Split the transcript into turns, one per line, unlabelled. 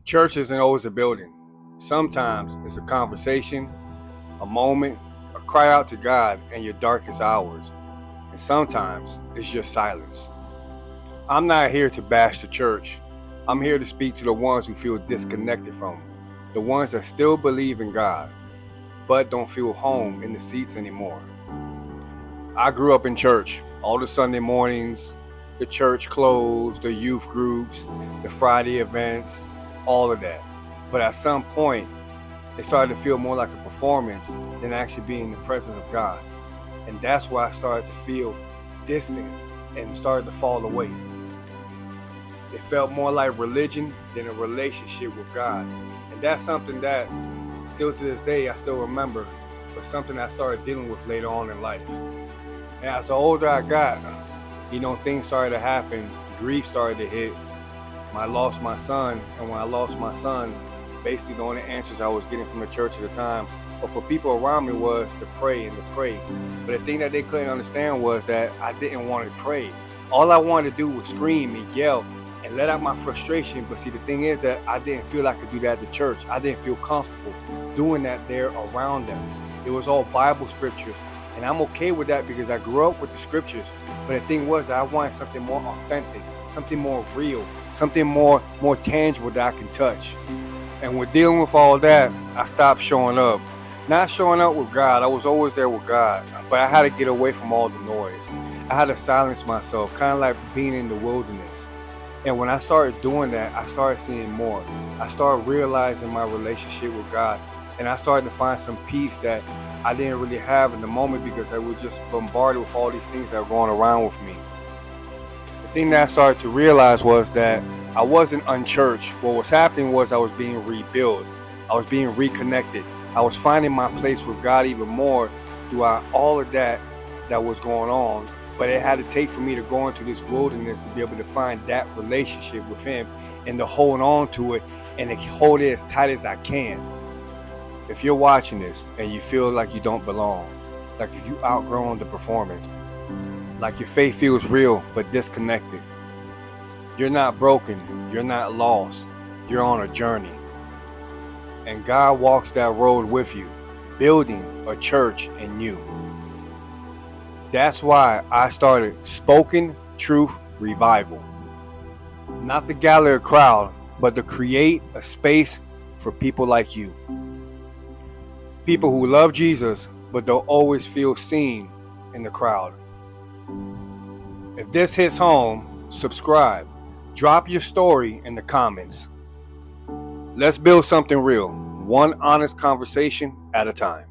Church isn't always a building. Sometimes it's a conversation, a moment, a cry out to God in your darkest hours. And sometimes it's just silence. I'm not here to bash the church. I'm here to speak to the ones who feel disconnected from them, the ones that still believe in God, but don't feel home in the seats anymore. I grew up in church, all the Sunday mornings, the church clothes, the youth groups, the Friday events, all of that. But at some point, it started to feel more like a performance than actually being in the presence of God. And that's why I started to feel distant and started to fall away. It felt more like religion than a relationship with God. And that's something that still to this day I still remember, but something I started dealing with later on in life. And as the older I got, things started to happen, grief started to hit. I lost my son, and when I lost my son, basically the only answers I was getting from the church at the time, or for people around me, was to pray and to pray. But the thing that they couldn't understand was that I didn't want to pray. All I wanted to do was scream and yell and let out my frustration. But see, the thing is that I didn't feel I could do that at the church. I didn't feel comfortable doing that there around them. It was all Bible scriptures. And I'm okay with that because I grew up with the scriptures. But the thing was, I wanted something more authentic, something more real, something more tangible that I can touch. And with dealing with all that, I stopped showing up. Not showing up with God. I was always there with God. But I had to get away from all the noise. I had to silence myself, kind of like being in the wilderness. And when I started doing that, I started seeing more. I started realizing my relationship with God. And I started to find some peace that I didn't really have in the moment because I was just bombarded with all these things that were going around with me. The thing that I started to realize was that I wasn't unchurched. What was happening was I was being rebuilt. I was being reconnected. I was finding my place with God even more throughout all of that was going on. But it had to take for me to go into this wilderness to be able to find that relationship with Him and to hold on to it and to hold it as tight as I can. If you're watching this and you feel like you don't belong, like if you outgrown the performance, like your faith feels real but disconnected, you're not broken, you're not lost, you're on a journey. And God walks that road with you, building a church in you. That's why I started Spoken Truth Revival. Not to gather a crowd, but to create a space for people like you. People who love Jesus, but don't always feel seen in the crowd. If this hits home, subscribe. Drop your story in the comments. Let's build something real, one honest conversation at a time.